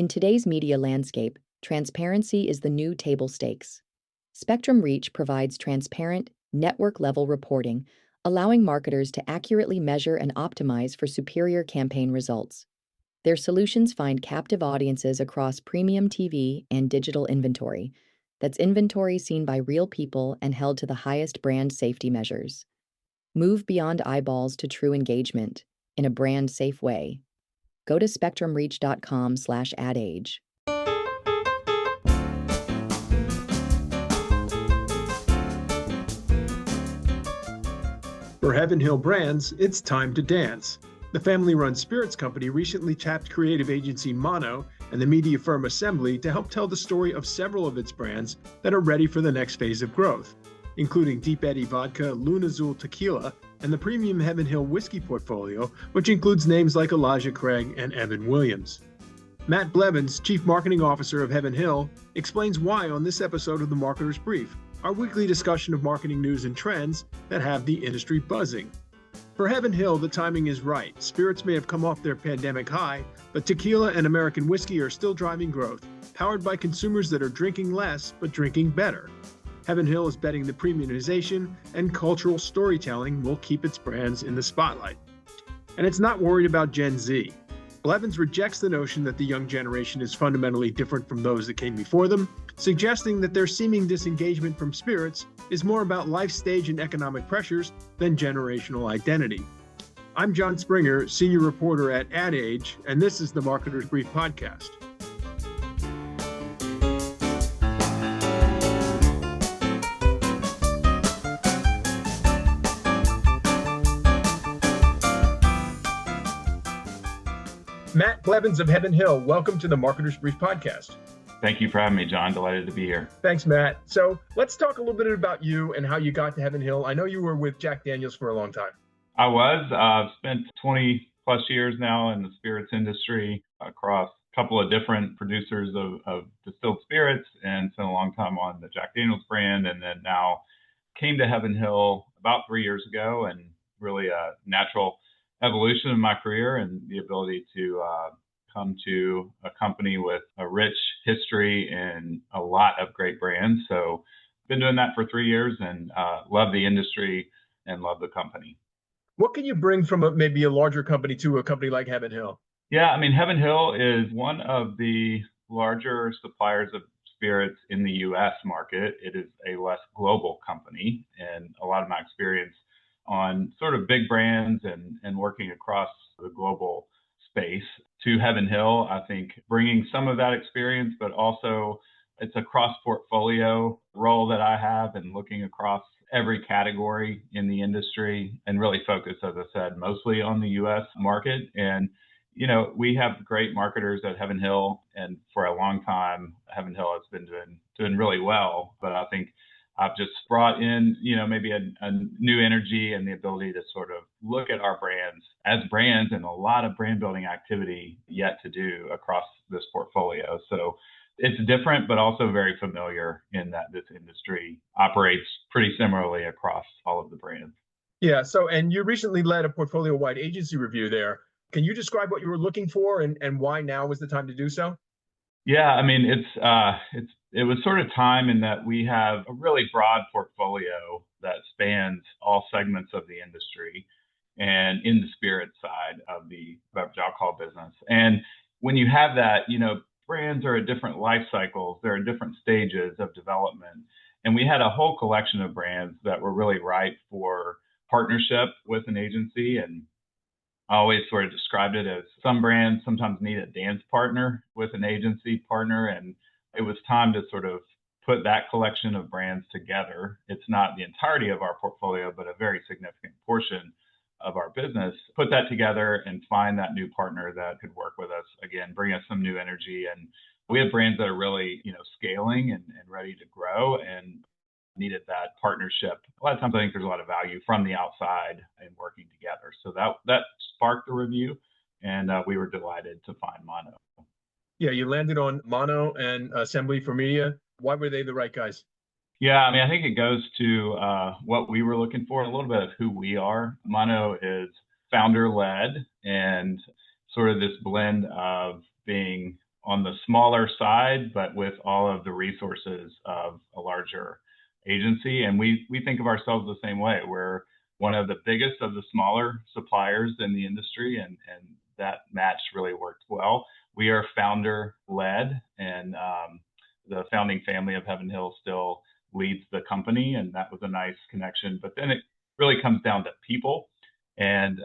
In today's media landscape, transparency is the new table stakes. Spectrum Reach provides transparent, network-level reporting, allowing marketers to accurately measure and optimize for superior campaign results. Their solutions find captive audiences across premium TV and digital inventory. That's inventory seen by real people and held to the highest brand safety measures. Move beyond eyeballs to true engagement in a brand-safe way. Go to spectrumreach.com/adage. For Heaven Hill Brands, it's time to dance. The family-run spirits company recently tapped creative agency Mono and the media firm Assembly to help tell the story of several of its brands that are ready for the next phase of growth, including Deep Eddy Vodka, Luna Azul Tequila, and the premium Heaven Hill whiskey portfolio, which includes names like Elijah Craig and Evan Williams. Matt Blevins, Chief Marketing Officer of Heaven Hill, explains why on this episode of The Marketer's Brief, our weekly discussion of marketing news and trends that have the industry buzzing. For Heaven Hill, the timing is right. Spirits may have come off their pandemic high, but tequila and American whiskey are still driving growth, powered by consumers that are drinking less but drinking better. Heaven Hill is betting the premiumization and cultural storytelling will keep its brands in the spotlight. And it's not worried about Gen Z. Blevins rejects the notion that the young generation is fundamentally different from those that came before them, suggesting that their seeming disengagement from spirits is more about life stage and economic pressures than generational identity. I'm John Springer, senior reporter at Ad Age, and this is the Marketer's Brief podcast. Matt Blevins of Heaven Hill, welcome to the Marketer's Brief podcast. Thank you for having me, John. Delighted to be here. Thanks, Matt. So let's talk a little bit about you and how you got to Heaven Hill. I know you were with Jack Daniels for a long time. I was. I've spent 20 plus years now in the spirits industry across a couple of different producers of distilled spirits, and spent a long time on the Jack Daniels brand, and then now came to Heaven Hill about 3 years ago, and really a natural evolution of my career and the ability to come to a company with a rich history and a lot of great brands. So been doing that for 3 years and love the industry and love the company. What can you bring from maybe a larger company to a company like Heaven Hill? Yeah, I mean, Heaven Hill is one of the larger suppliers of spirits in the U.S. market. It is a less global company, and a lot of my experience on sort of big brands and working across the global space to Heaven Hill, I think bringing some of that experience, but also it's a cross portfolio role that I have and looking across every category in the industry and really focus, as I said, mostly on the U.S. market. And, you know, we have great marketers at Heaven Hill, and for a long time, Heaven Hill has been doing really well. But I think I've just brought in, you know, maybe a new energy and the ability to sort of look at our brands as brands, and a lot of brand building activity yet to do across this portfolio. So it's different, but also very familiar in that this industry operates pretty similarly across all of the brands. Yeah. So, and you recently led a portfolio-wide agency review there. Can you describe what you were looking for and why now was the time to do so? Yeah, I mean, it was sort of time in that we have a really broad portfolio that spans all segments of the industry and in the spirit side of the beverage alcohol business. And when you have that, you know, brands are at different life cycles, they're at different stages of development. And we had a whole collection of brands that were really ripe for partnership with an agency. And I always sort of described it as some brands sometimes need a dance partner with an agency partner. And it was time to sort of put that collection of brands together. It's not the entirety of our portfolio, but a very significant portion of our business. Put that together and find that new partner that could work with us, again, bring us some new energy. And we have brands that are really, you know, scaling and ready to grow and needed that partnership. A lot of times I think there's a lot of value from the outside in working together. So that sparked the review, and we were delighted to find Mono. Yeah, you landed on Mono and Assembly for Media. Why were they the right guys? Yeah, I mean, I think it goes to what we were looking for, a little bit of who we are. Mono is founder-led and sort of this blend of being on the smaller side, but with all of the resources of a larger agency. And we think of ourselves the same way. We're one of the biggest of the smaller suppliers in the industry, and that match really worked well. We are founder led, and the founding family of Heaven Hill still leads the company, and that was a nice connection. But then it really comes down to people and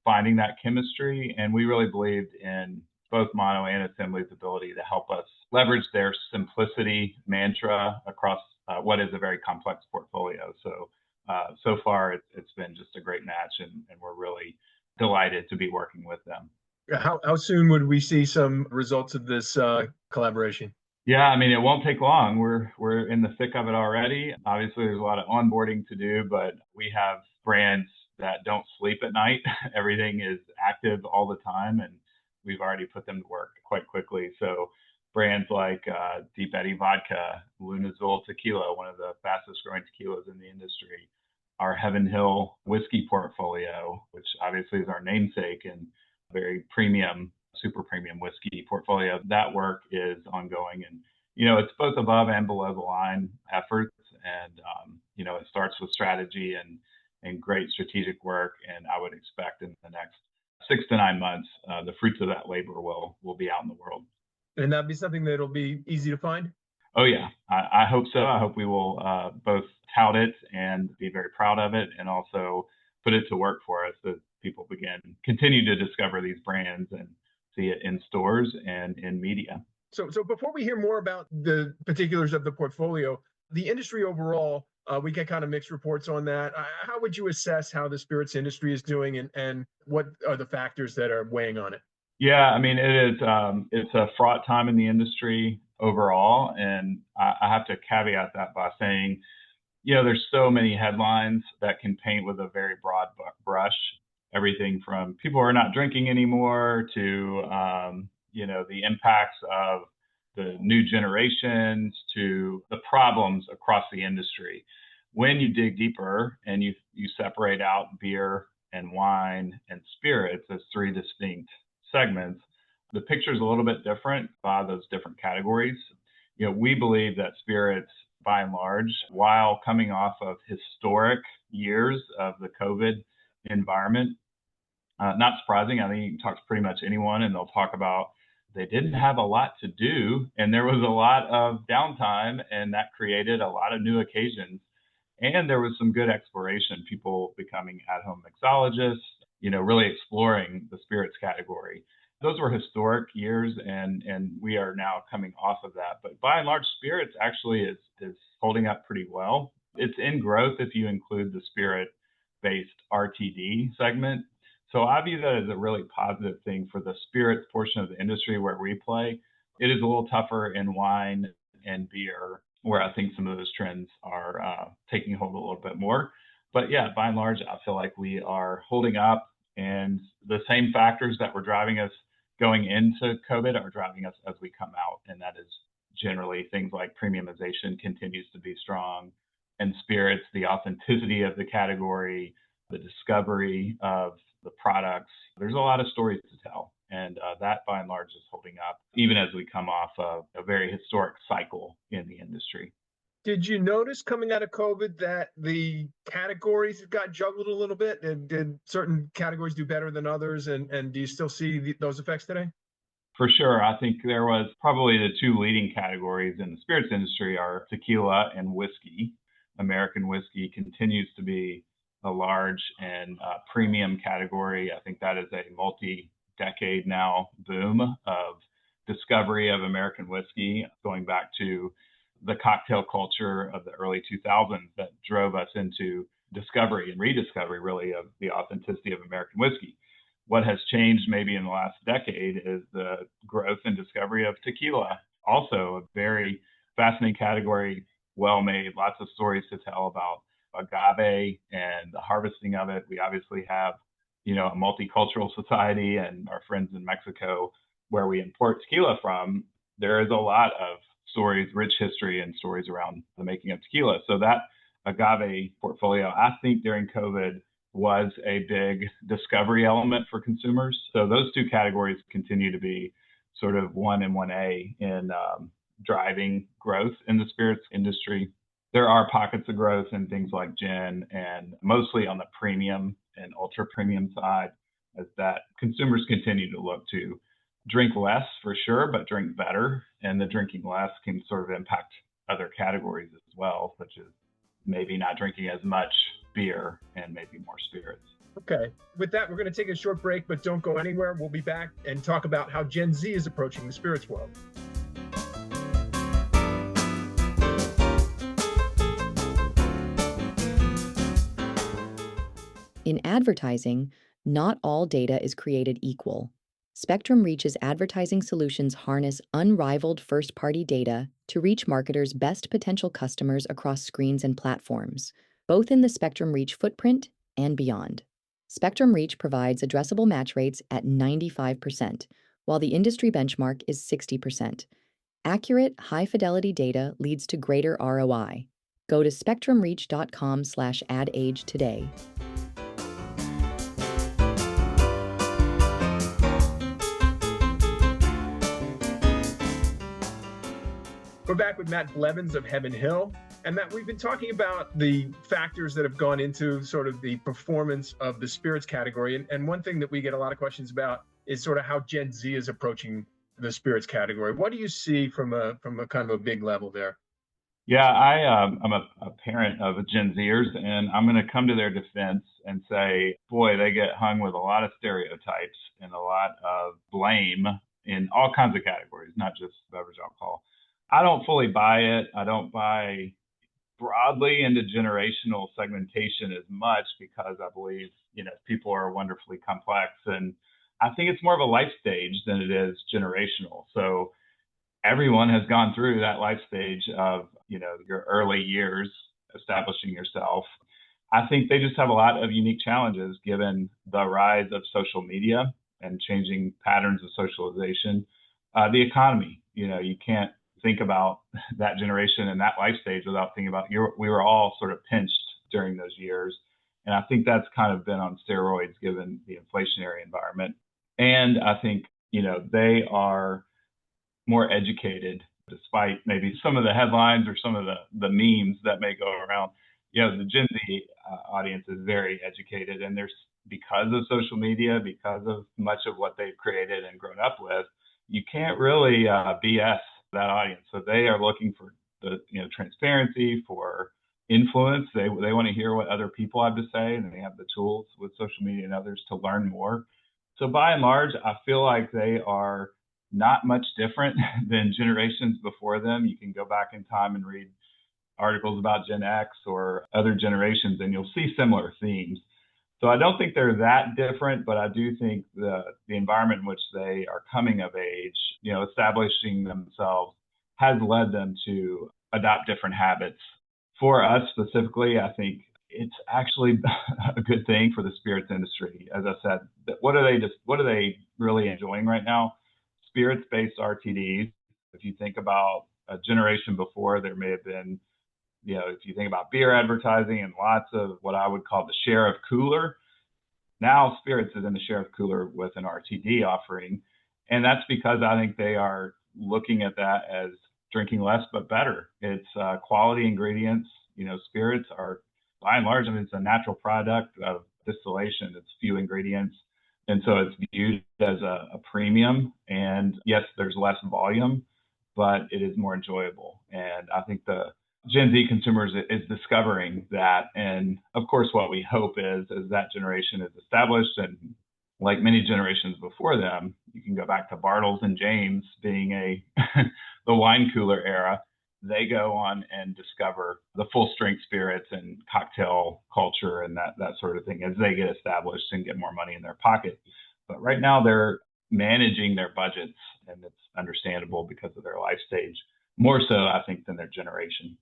finding that chemistry. And we really believed in both Mono and Assembly's ability to help us leverage their simplicity mantra across what is a very complex portfolio. So far, it's been just a great match, and we're really delighted to be working with them. How soon would we see some results of this collaboration? Yeah, I mean, it won't take long. We're in the thick of it already. Obviously, there's a lot of onboarding to do, but we have brands that don't sleep at night. Everything is active all the time, and we've already put them to work quite quickly. So brands like Deep Eddy Vodka, Luna Azul Tequila, one of the fastest growing tequilas in the industry, our Heaven Hill whiskey portfolio, which obviously is our namesake and very premium, super premium whiskey portfolio. That work is ongoing, and it's both above and below the line efforts, and it starts with strategy and great strategic work. And I would expect in the next 6 to 9 months, the fruits of that labor will be out in the world. And that'd be something that'll be easy to find? Oh yeah, I hope so. I hope we will both tout it and be very proud of it, and also put it to work for us as people continue to discover these brands and see it in stores and in media. So before we hear more about the particulars of the portfolio, the industry overall, we get kind of mixed reports on that. How would you assess how the spirits industry is doing, and what are the factors that are weighing on it? Yeah, I mean, it is. It's a fraught time in the industry overall, and I have to caveat that by saying, there's so many headlines that can paint with a very broad brush. Everything from people who are not drinking anymore to, the impacts of the new generations to the problems across the industry. When you dig deeper and you separate out beer and wine and spirits as three distinct segments, the picture is a little bit different by those different categories. We believe that spirits, by and large, while coming off of historic years of the COVID environment, not surprising. I think you can talk to pretty much anyone and they'll talk about they didn't have a lot to do, and there was a lot of downtime, and that created a lot of new occasions. And there was some good exploration, people becoming at-home mixologists, really exploring the spirits category. Those were historic years, and we are now coming off of that. But by and large, spirits actually is holding up pretty well. It's in growth if you include the spirit-based RTD segment. So I view that as a really positive thing for the spirits portion of the industry where we play. It is a little tougher in wine and beer, where I think some of those trends are taking hold a little bit more. But yeah, by and large, I feel like we are holding up, and the same factors that were driving us going into COVID are driving us as we come out. And that is generally things like premiumization continues to be strong, and spirits, the authenticity of the category, the discovery of the products. There's a lot of stories to tell. And that, by and large, is holding up, even as we come off of a very historic cycle in the industry. Did you notice coming out of COVID that the categories got juggled a little bit? And did certain categories do better than others? And do you still see those effects today? For sure. I think there was probably the two leading categories in the spirits industry are tequila and whiskey. American whiskey continues to be a large and premium category. I think that is a multi-decade now boom of discovery of American whiskey, going back to the cocktail culture of the early 2000s that drove us into discovery and rediscovery, really, of the authenticity of American whiskey. What has changed maybe in the last decade is the growth and discovery of tequila. Also a very fascinating category, well made, lots of stories to tell about agave and the harvesting of it. We obviously have, a multicultural society, and our friends in Mexico, where we import tequila from, there is a lot of stories, rich history and stories around the making of tequila. So that agave portfolio, I think during COVID was a big discovery element for consumers. So those two categories continue to be sort of 1A in driving growth in the spirits industry. There are pockets of growth in things like gin and mostly on the premium and ultra premium side, as that consumers continue to look to drink less for sure, but drink better. And the drinking less can sort of impact other categories as well, such as maybe not drinking as much beer and maybe more spirits. Okay. With that, we're going to take a short break, but don't go anywhere. We'll be back and talk about how Gen Z is approaching the spirits world. In advertising, not all data is created equal. Spectrum Reach's advertising solutions harness unrivaled first-party data to reach marketers' best potential customers across screens and platforms, both in the Spectrum Reach footprint and beyond. Spectrum Reach provides addressable match rates at 95%, while the industry benchmark is 60%. Accurate, high-fidelity data leads to greater ROI. Go to spectrumreach.com/adage today. We're back with Matt Blevins of Heaven Hill. And Matt, we've been talking about the factors that have gone into sort of the performance of the spirits category. And one thing that we get a lot of questions about is sort of how Gen Z is approaching the spirits category. What do you see from a kind of a big level there? Yeah, I'm a parent of Gen Zers, and I'm going to come to their defense and say, boy, they get hung with a lot of stereotypes and a lot of blame in all kinds of categories, not just beverage alcohol. I don't fully buy it. I don't buy broadly into generational segmentation as much because I believe, people are wonderfully complex, and I think it's more of a life stage than it is generational. So everyone has gone through that life stage of, your early years establishing yourself. I think they just have a lot of unique challenges given the rise of social media and changing patterns of socialization. The economy, you can't think about that generation and that life stage without thinking about we were all sort of pinched during those years. And I think that's kind of been on steroids given the inflationary environment. And I think, they are more educated despite maybe some of the headlines or some of the memes that may go around. The Gen Z audience is very educated, and there's because of social media, because of much of what they've created and grown up with, you can't really BS that audience. So they are looking for the transparency, for influence. They want to hear what other people have to say, and they have the tools with social media and others to learn more. So by and large, I feel like they are not much different than generations before them. You can go back in time and read articles about Gen X or other generations, and you'll see similar themes. So I don't think they're that different, but I do think the environment in which they are coming of age, establishing themselves, has led them to adopt different habits. For us specifically, I think it's actually a good thing for the spirits industry. As I said, what are they really enjoying right now? Spirits-based RTDs. If you think about a generation before, there may have been, if you think about beer advertising and lots of what I would call the share of cooler, now spirits is in the share of cooler with an RTD offering. And that's because I think they are looking at that as drinking less but better. It's quality ingredients. Spirits are, by and large, it's a natural product of distillation. It's few ingredients. And so it's viewed as a premium. And yes, there's less volume, but it is more enjoyable. And I think the Gen Z consumers is discovering that. And of course, what we hope is as that generation is established, and like many generations before them, you can go back to Bartles and James being the wine cooler era. They go on and discover the full strength spirits and cocktail culture and that sort of thing as they get established and get more money in their pocket. But right now they're managing their budgets, and it's understandable because of their life stage, more so, I think, than their generation.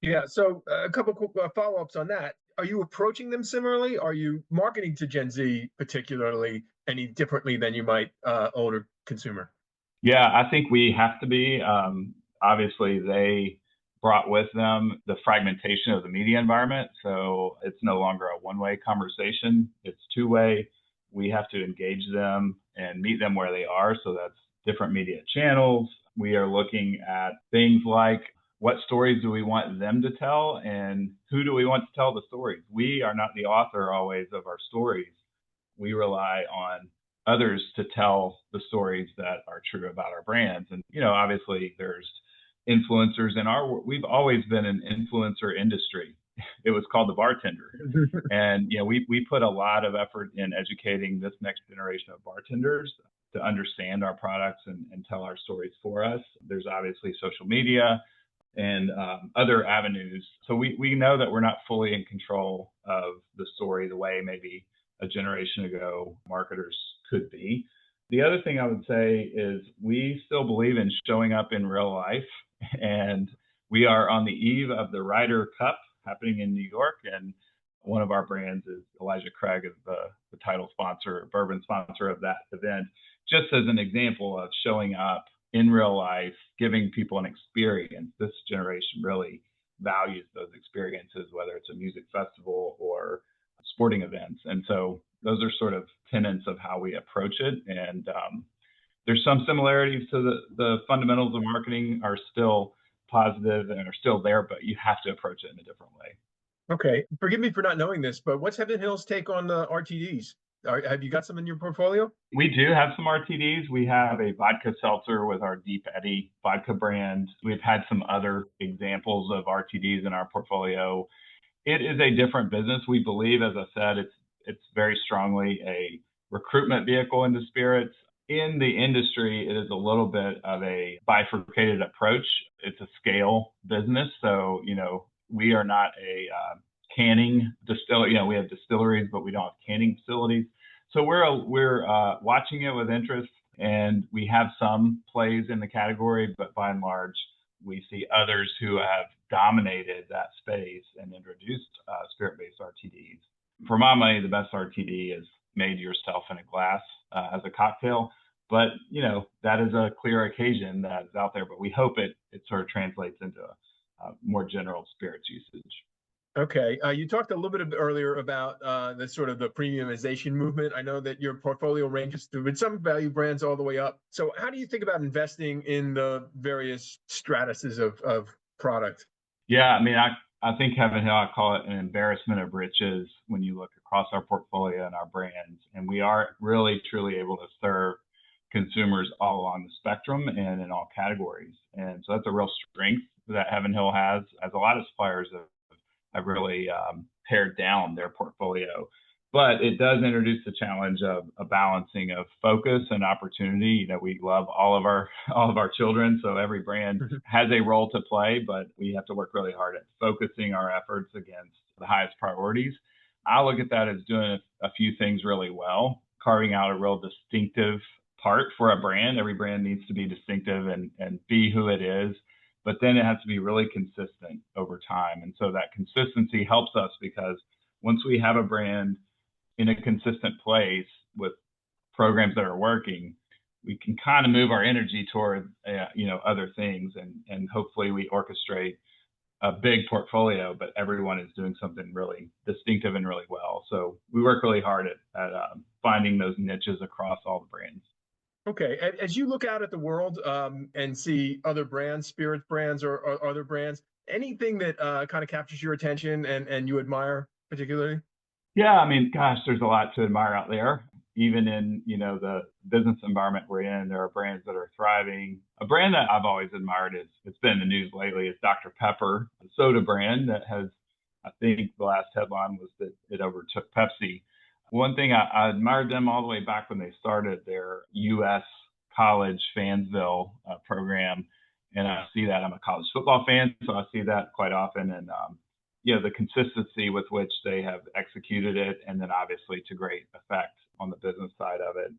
Yeah. So a couple quick follow-ups on that. Are you approaching them similarly? Are you marketing to Gen Z particularly any differently than you might older consumer? Yeah, I think we have to be. Obviously, they brought with them the fragmentation of the media environment. So it's no longer a one-way conversation. It's two-way. We have to engage them and meet them where they are. So that's different media channels. We are looking at things like what stories do we want them to tell and who do we want to tell the stories? We are not the author always of our stories. We rely on others to tell the stories that are true about our brands. And, obviously there's influencers we've always been an influencer industry. It was called the bartender. And, we put a lot of effort in educating this next generation of bartenders to understand our products and tell our stories for us. There's obviously social media and other avenues. So we know that we're not fully in control of the story the way maybe a generation ago marketers could be. The other thing I would say is we still believe in showing up in real life. And we are on the eve of the Ryder Cup happening in New York. And one of our brands is Elijah Craig, is the title sponsor, bourbon sponsor of that event, just as an example of showing up in real life, giving people an experience. This generation really values those experiences, whether it's a music festival or sporting events. And so those are sort of tenets of how we approach it. And there's some similarities to the fundamentals of marketing are still positive and are still there, but you have to approach it in a different way. Okay. Forgive me for not knowing this, but what's Heaven Hill's take on the RTDs? Have you got some in your portfolio? We do have some RTDs. We have a vodka seltzer with our Deep Eddy vodka brand. We've had some other examples of RTDs in our portfolio. It is a different business. We believe, as I said, it's very strongly a recruitment vehicle into spirits. In the industry, it is a little bit of a bifurcated approach. It's a scale business. So, we are not a canning distillery. We have distilleries, but we don't have canning facilities. So we're watching it with interest, and we have some plays in the category, but by and large, we see others who have dominated that space and introduced spirit-based RTDs. For my money, the best RTD is made yourself in a glass as a cocktail. But, that is a clear occasion that is out there. But we hope it sort of translates into a more general spirits usage. Okay. You talked a little bit earlier about the sort of the premiumization movement. I know that your portfolio ranges through with some value brands all the way up. So how do you think about investing in the various stratuses of product? Yeah, I think Heaven Hill, I call it an embarrassment of riches when you look across our portfolio and our brands. And we are really, truly able to serve consumers all along the spectrum and in all categories. And so that's a real strength that Heaven Hill has, as a lot of suppliers have really pared down their portfolio. But it does introduce the challenge of a balancing of focus and opportunity. We love all of our children, so every brand has a role to play, but we have to work really hard at focusing our efforts against the highest priorities. I look at that as doing a few things really well, carving out a real distinctive part for a brand. Every brand needs to be distinctive and be who it is, but then it has to be really consistent over time. And so that consistency helps us, because once we have a brand in a consistent place with programs that are working, we can kind of move our energy toward, other things, and hopefully we orchestrate a big portfolio, but everyone is doing something really distinctive and really well. So we work really hard at finding those niches across all the brands. Okay. As you look out at the world and see other brands, spirits brands or other brands, anything that kind of captures your attention and you admire particularly? Yeah, gosh, there's a lot to admire out there. Even in, the business environment we're in, there are brands that are thriving. A brand that I've always admired it's been in the news lately, is Dr. Pepper, the soda brand that has, I think the last headline was that it overtook Pepsi. One thing, I admired them all the way back when they started their U.S. college Fansville program. And I see that. I'm a college football fan, so I see that quite often. And the consistency with which they have executed it, and then obviously to great effect on the business side of it.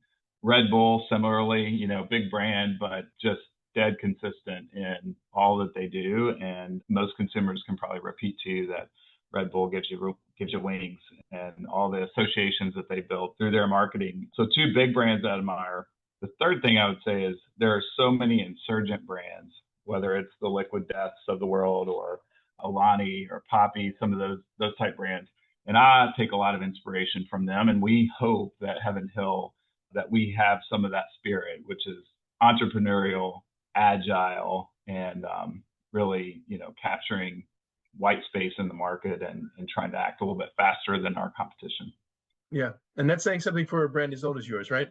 Red Bull, similarly, big brand, but just dead consistent in all that they do. And most consumers can probably repeat to you that Red Bull gives you wings, and all the associations that they built through their marketing. So two big brands I admire. The third thing I would say is there are so many insurgent brands, whether it's the Liquid Deaths of the world or Alani or Poppy, some of those type brands. And I take a lot of inspiration from them. And we hope that Heaven Hill, that we have some of that spirit, which is entrepreneurial, agile, and really, capturing white space in the market and trying to act a little bit faster than our competition. Yeah. And that's saying something for a brand as old as yours, right?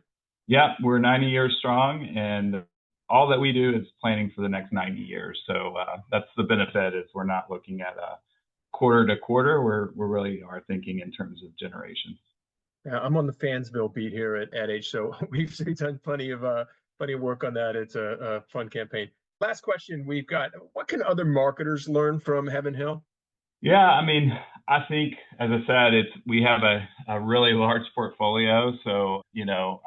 Yeah, we're 90 years strong, and all that we do is planning for the next 90 years. So that's the benefit, is we're not looking at a quarter to quarter. We're really are thinking in terms of generations. Yeah, I'm on the Fansville beat here at Ad Age, so we've done plenty of work on that. It's a fun campaign. Last question we've got: what can other marketers learn from Heaven Hill? Yeah, I mean, I think, as I said, we have a really large portfolio. So,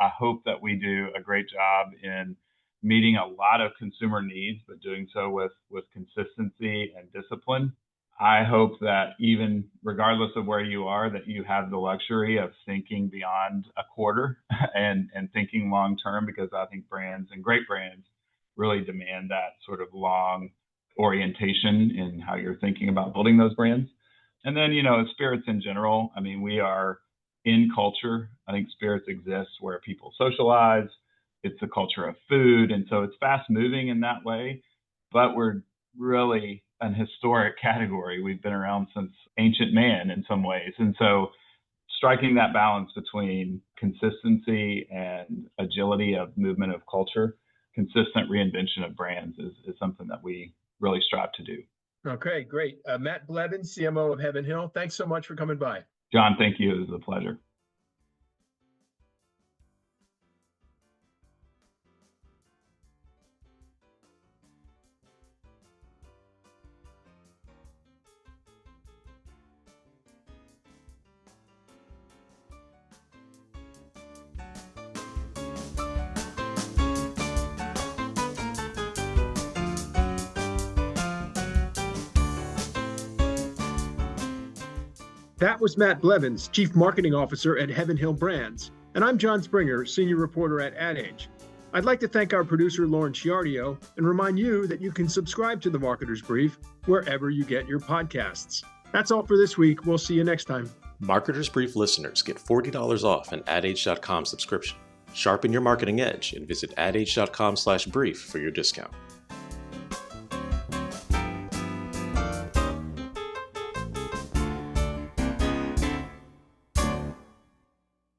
I hope that we do a great job in meeting a lot of consumer needs, but doing so with consistency and discipline. I hope that even regardless of where you are, that you have the luxury of thinking beyond a quarter and thinking long term, because I think brands and great brands really demand that sort of long orientation in how you're thinking about building those brands. And then, spirits in general, I mean, we are in culture. I think spirits exists where people socialize. It's a culture of food. And so it's fast moving in that way, but we're really an historic category. We've been around since ancient man in some ways. And so striking that balance between consistency and agility of movement of culture, consistent reinvention of brands is something that we really strive to do. Okay, great. Matt Blevins, CMO of Heaven Hill, thanks so much for coming by. John, thank you. It was a pleasure. That was Matt Blevins, Chief Marketing Officer at Heaven Hill Brands. And I'm John Springer, Senior Reporter at Ad Age. I'd like to thank our producer, Lauren Chiardio, and remind you that you can subscribe to The Marketer's Brief wherever you get your podcasts. That's all for this week. We'll see you next time. Marketer's Brief listeners get $40 off an adage.com subscription. Sharpen your marketing edge and visit adage.com/brief for your discount.